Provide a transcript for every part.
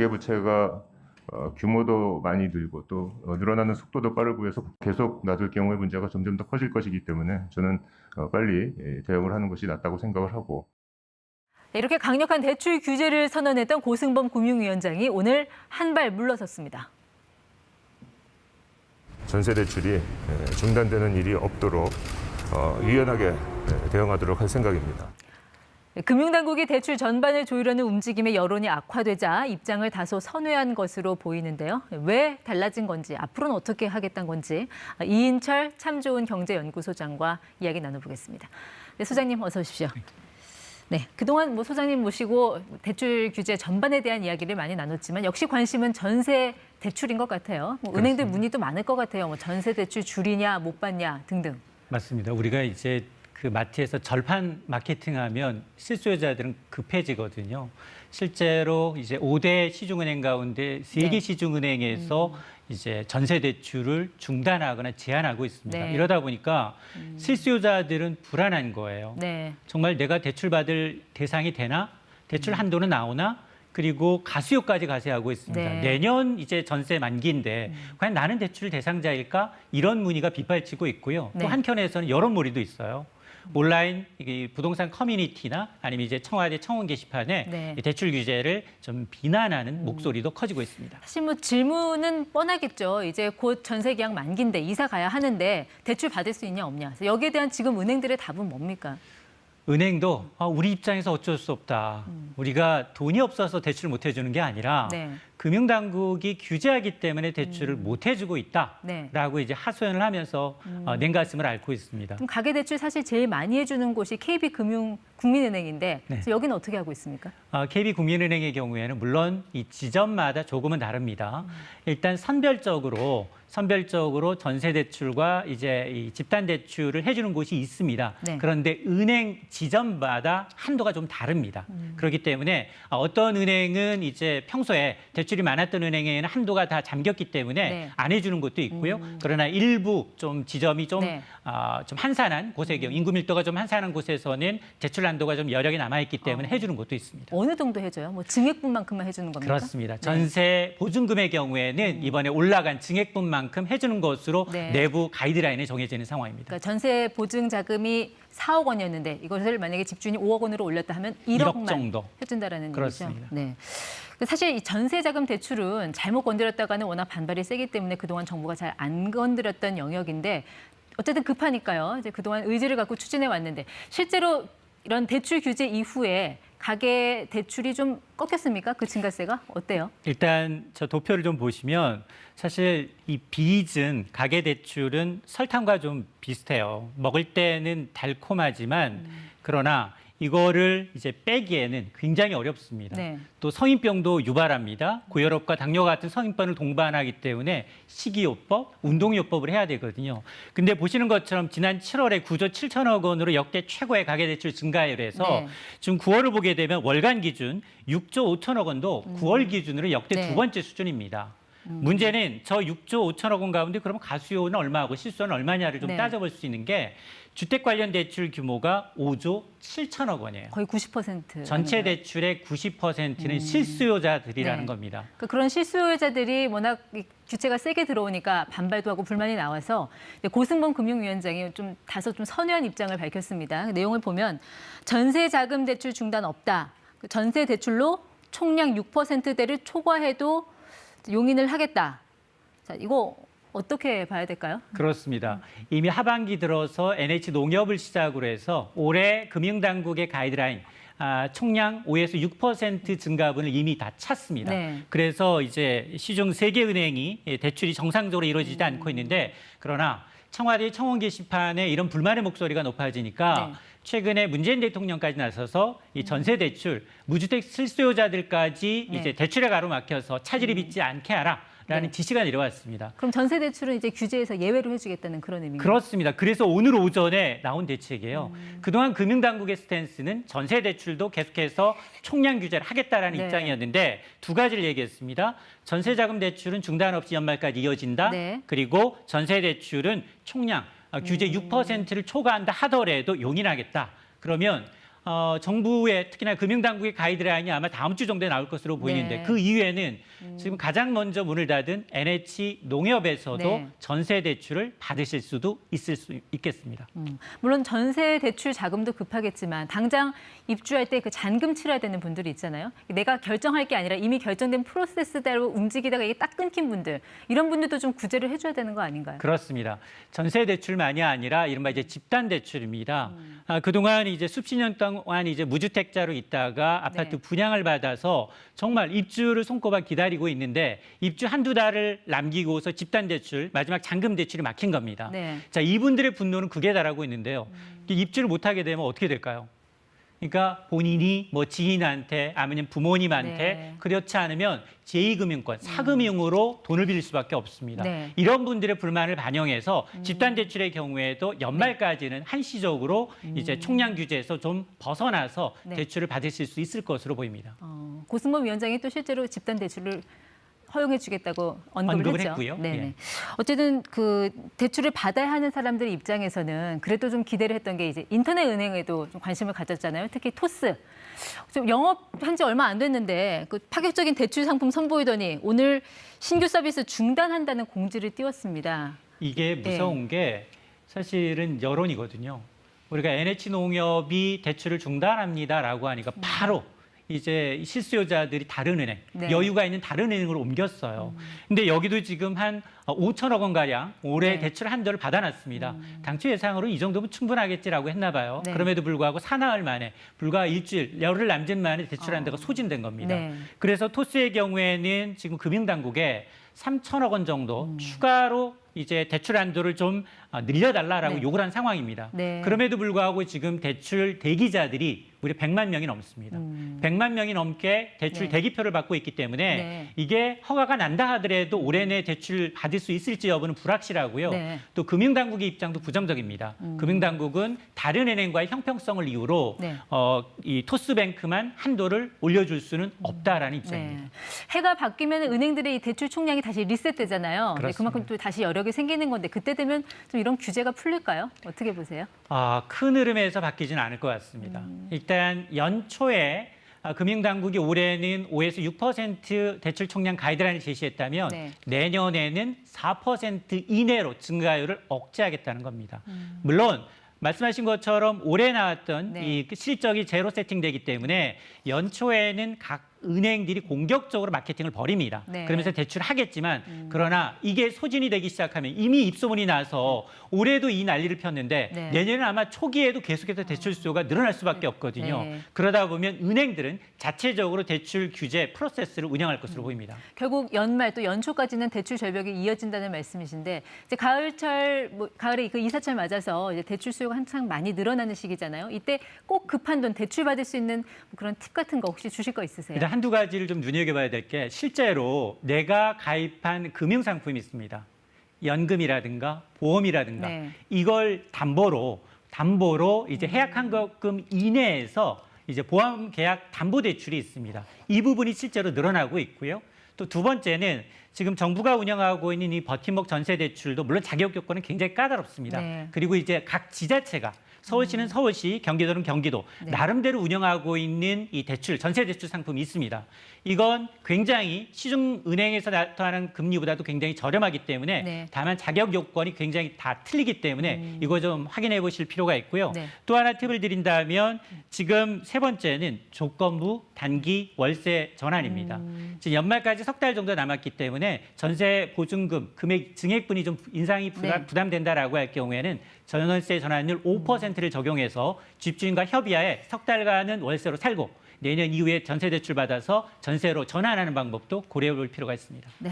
가계부채가 규모도 많이 늘고 또 늘어나는 속도도 빠르고 해서 계속 놔둘 경우에 문제가 점점 더 커질 것이기 때문에 저는 빨리 대응을 하는 것이 낫다고 생각을 하고. 이렇게 강력한 대출 규제를 선언했던 고승범 금융위원장이 오늘 한 발 물러섰습니다. 전세 대출이 중단되는 일이 없도록 유연하게 대응하도록 할 생각입니다. 금융당국이 대출 전반을 조율하는 움직임에 여론이 악화되자 입장을 다소 선회한 것으로 보이는데요. 왜 달라진 건지, 앞으로는 어떻게 하겠다는 건지 이인철 참 좋은 경제연구소장과 이야기 나눠보겠습니다. 네, 소장님 어서 오십시오. 네, 그동안 소장님 모시고 대출 규제 전반에 대한 이야기를 많이 나눴지만 역시 관심은 전세 대출인 것 같아요. 은행들 문의도 많을 것 같아요. 전세 대출 줄이냐 못 받냐 등등. 맞습니다. 우리가 이제 그 마트에서 절판 마케팅하면 실수요자들은 급해지거든요. 실제로 이제 5대 시중은행 가운데 3개 시중은행에서 이제 전세 대출을 중단하거나 제한하고 있습니다. 네. 이러다 보니까 실수요자들은 불안한 거예요. 네. 정말 내가 대출 받을 대상이 되나? 대출 한도는 나오나? 그리고 가수요까지 가세하고 있습니다. 네. 내년 이제 전세 만기인데 과연 나는 대출 대상자일까? 이런 문의가 빗발치고 있고요. 네. 또 한켠에서는 여론몰이도 있어요. 온라인 부동산 커뮤니티나 아니면 이제 청와대 청원 게시판에 네. 대출 규제를 좀 비난하는 목소리도 커지고 있습니다. 사실 질문은 뻔하겠죠. 이제 곧 전세 계약 만기인데 이사 가야 하는데 대출 받을 수 있냐 없냐. 여기에 대한 지금 은행들의 답은 뭡니까? 은행도 우리 입장에서 어쩔 수 없다. 우리가 돈이 없어서 대출을 못 해주는 게 아니라 네. 금융당국이 규제하기 때문에 대출을 못 해주고 있다라고 네. 이제 하소연을 하면서 냉가슴을 앓고 있습니다. 그럼 가계대출 사실 제일 많이 해주는 곳이 KB금융국민은행인데 네. 여기는 어떻게 하고 있습니까? KB국민은행의 경우에는 물론 이 지점마다 조금은 다릅니다. 일단 선별적으로 전세 대출과 이제 이 집단 대출을 해주는 곳이 있습니다. 네. 그런데 은행 지점마다 한도가 좀 다릅니다. 그렇기 때문에 어떤 은행은 이제 평소에 대출이 많았던 은행에는 한도가 다 잠겼기 때문에 네. 안 해주는 곳도 있고요. 그러나 일부 좀 지점이 좀 네. 좀 한산한 곳의 경우, 인구 밀도가 좀 한산한 곳에서는 대출 한도가 좀 여력이 남아있기 때문에 해주는 곳도 있습니다. 어느 정도 해줘요? 증액분만큼만 해주는 겁니까? 그렇습니다. 네. 전세 보증금의 경우에는 이번에 올라간 증액분만큼 해주는 것으로 네. 내부 가이드라인이 정해져 있는 상황입니다. 그러니까 전세 보증 자금이 4억 원이었는데 이것을 만약에 집주인이 5억 원으로 올렸다 하면 1억만 정도. 해준다라는 그렇습니다. 얘기죠. 네. 사실 이 전세 자금 대출은 잘못 건드렸다가는 워낙 반발이 세기 때문에 그동안 정부가 잘 안 건드렸던 영역인데 어쨌든 급하니까요. 이제 그동안 의지를 갖고 추진해 왔는데 실제로 이런 대출 규제 이후에 가계 대출이 좀 꺾였습니까? 그 증가세가 어때요? 일단 저 도표를 좀 보시면 사실 이 빚은 가계 대출은 설탕과 좀 비슷해요. 먹을 때는 달콤하지만 그러나 이거를 이제 빼기에는 굉장히 어렵습니다. 네. 또 성인병도 유발합니다. 고혈압과 당뇨 같은 성인병을 동반하기 때문에 식이요법, 운동요법을 해야 되거든요. 근데 보시는 것처럼 지난 7월에 9조 7천억 원으로 역대 최고의 가계대출 증가율을 해서 네. 지금 9월을 보게 되면 월간 기준 6조 5천억 원도 9월 기준으로 역대 네. 두 번째 수준입니다. 문제는 저 6조 5천억 원 가운데 그러면 가수요는 얼마하고 실수요는 얼마냐를 좀 네. 따져볼 수 있는 게 주택 관련 대출 규모가 5조 7천억 원이에요. 거의 90%. 전체 대출의 90%는 실수요자들이라는 네. 겁니다. 그런 실수요자들이 워낙 규제가 세게 들어오니까 반발도 하고 불만이 나와서 고승범 금융위원장이 다소 선회한 입장을 밝혔습니다. 내용을 보면 전세 자금 대출 중단 없다. 전세 대출로 총량 6%대를 초과해도 용인을 하겠다. 자, 이거 어떻게 봐야 될까요? 그렇습니다. 이미 하반기 들어서 NH농협을 시작으로 해서 올해 금융당국의 가이드라인 총량 5에서 6% 증가분을 이미 다 찼습니다. 네. 그래서 이제 시중 3개 은행이 대출이 정상적으로 이루어지지 않고 있는데 그러나 청와대 청원 게시판에 이런 불만의 목소리가 높아지니까 네. 최근에 문재인 대통령까지 나서서 이 전세 대출 무주택 실수요자들까지 네. 이제 대출에 가로막혀서 차질이 빚지 않게 하라라는 네. 지시가 내려왔습니다. 그럼 전세 대출은 이제 규제에서 예외로 해주겠다는 그런 의미인가요? 그렇습니다. 그래서 오늘 오전에 나온 대책이에요. 그동안 금융당국의 스탠스는 전세 대출도 계속해서 총량 규제를 하겠다라는 네. 입장이었는데 두 가지를 얘기했습니다. 전세 자금 대출은 중단 없이 연말까지 이어진다. 네. 그리고 전세 대출은 총량 규제 6%를 초과한다 하더라도 용인하겠다. 그러면 정부의 특히나 금융당국의 가이드라인이 아마 다음 주 정도에 나올 것으로 보이는데 네. 그 이후에는 지금 가장 먼저 문을 닫은 NH 농협에서도 네. 전세 대출을 받으실 수도 있을 수 있겠습니다. 물론 전세 대출 자금도 급하겠지만 당장 입주할 때 그 잔금 치러야 되는 분들이 있잖아요. 내가 결정할 게 아니라 이미 결정된 프로세스대로 움직이다가 이게 딱 끊긴 분들, 이런 분들도 좀 구제를 해줘야 되는 거 아닌가요? 그렇습니다. 전세 대출만이 아니라 이른바 이제 집단 대출입니다. 그동안 이제 수십 년 동안 이제 무주택자로 있다가 아파트 네. 분양을 받아서 정말 입주를 손꼽아 기다리고 있는데 입주 한두 달을 남기고서 집단 대출, 마지막 잔금 대출이 막힌 겁니다. 네. 자, 이분들의 분노는 극에 달하고 있는데요. 입주를 못하게 되면 어떻게 될까요? 그러니까 본인이 뭐 지인한테 아니면 부모님한테 네. 그렇지 않으면 제2금융권, 사금융으로 돈을 빌릴 수밖에 없습니다. 네. 이런 분들의 불만을 반영해서 집단 대출의 경우에도 연말까지는 한시적으로 이제 총량 규제에서 좀 벗어나서 네. 대출을 받으실 수 있을 것으로 보입니다. 고승범 위원장이 또 실제로 집단 대출을 허용해주겠다고 언급을 했죠. 했고요. 네네. 예. 어쨌든 그 대출을 받아야 하는 사람들의 입장에서는 그래도 좀 기대를 했던 게 이제 인터넷 은행에도 좀 관심을 가졌잖아요. 특히 토스. 좀 영업한 지 얼마 안 됐는데 그 파격적인 대출 상품 선보이더니 오늘 신규 서비스 중단한다는 공지를 띄웠습니다. 이게 무서운 게 사실은 여론이거든요. 우리가 NH농협이 대출을 중단합니다라고 하니까 바로 이제 실수요자들이 다른 은행, 네. 여유가 있는 다른 은행으로 옮겼어요. 근데 여기도 지금 한 5천억 원 가량 올해 네. 대출 한도를 받아놨습니다. 당초 예상으로 이 정도면 충분하겠지라고 했나 봐요. 네. 그럼에도 불구하고 사나흘 만에 불과 일주일, 열흘 남짓 만에 대출 한도가 소진된 겁니다. 네. 그래서 토스의 경우에는 지금 금융당국에 3천억 원 정도 추가로 이제 대출 한도를 좀 늘려달라라고 네. 요구를 한 상황입니다. 네. 그럼에도 불구하고 지금 대출 대기자들이 무려 100만 명이 넘습니다. 100만 명이 넘게 대출 네. 대기표를 받고 있기 때문에 네. 이게 허가가 난다 하더라도 올해 내 대출 받을 수 있을지 여부는 불확실하고요. 네. 또 금융당국의 입장도 부정적입니다. 금융당국은 다른 은행과의 형평성을 이유로 네. 이 토스뱅크만 한도를 올려줄 수는 없다라는 입장입니다. 네. 해가 바뀌면 은행들의 이 대출 총량이 다시 리셋되잖아요. 네, 그렇습니다. 그만큼 또 다시 여력이 생기는 건데 그때 되면 좀 이런 규제가 풀릴까요? 어떻게 보세요? 큰 흐름에서 바뀌지는 않을 것 같습니다. 일단 연초에 금융당국이 올해는 5에서 6% 대출 총량 가이드라인을 제시했다면 네. 내년에는 4% 이내로 증가율을 억제하겠다는 겁니다. 물론 말씀하신 것처럼 올해 나왔던 네. 이 실적이 제로 세팅되기 때문에 연초에는 각 은행들이 공격적으로 마케팅을 벌입니다. 네. 그러면서 대출하겠지만 그러나 이게 소진이 되기 시작하면 이미 입소문이 나서 올해도 이 난리를 폈는데 네. 내년에는 아마 초기에도 계속해서 대출 수요가 늘어날 수밖에 없거든요. 네. 그러다 보면 은행들은 자체적으로 대출 규제 프로세스를 운영할 것으로 보입니다. 결국 연말 또 연초까지는 대출 절벽이 이어진다는 말씀이신데 이제 가을철 가을에 그 이사철 맞아서 이제 대출 수요가 한창 많이 늘어나는 시기잖아요. 이때 꼭 급한 돈 대출 받을 수 있는 그런 팁 같은 거 혹시 주실 거 있으세요? 일단 한두 가지를 좀 눈여겨봐야 될 게 실제로 내가 가입한 금융상품이 있습니다. 연금이라든가 보험이라든가 네. 이걸 담보로 이제 해약환급금 이내에서 이제 보험 계약 담보 대출이 있습니다. 이 부분이 실제로 늘어나고 있고요. 또 두 번째는 지금 정부가 운영하고 있는 이 버팀목 전세 대출도 물론 자격 요건은 굉장히 까다롭습니다. 네. 그리고 이제 각 지자체가 서울시는 서울시, 경기도는 경기도 네. 나름대로 운영하고 있는 이 대출, 전세 대출 상품이 있습니다. 이건 굉장히 시중은행에서 나타나는 금리보다도 굉장히 저렴하기 때문에 네. 다만 자격 요건이 굉장히 다 틀리기 때문에 이거 좀 확인해 보실 필요가 있고요. 네. 또 하나 팁을 드린다면 지금 세 번째는 조건부 단기 월세 전환입니다. 지금 연말까지 석 달 정도 남았기 때문에 전세 보증금 금액 증액분이 좀 인상이 네. 부담된다라고 할 경우에는 전월세 전환율 5%를 적용해서 집주인과 협의하에 석 달간은 월세로 살고 내년 이후에 전세 대출 받아서 전세로 전환하는 방법도 고려해 볼 필요가 있습니다. 네.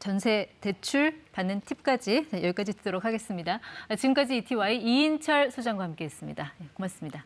전세 대출 받는 팁까지 여기까지 듣도록 하겠습니다. 지금까지 ETY 이인철 소장과 함께했습니다. 고맙습니다.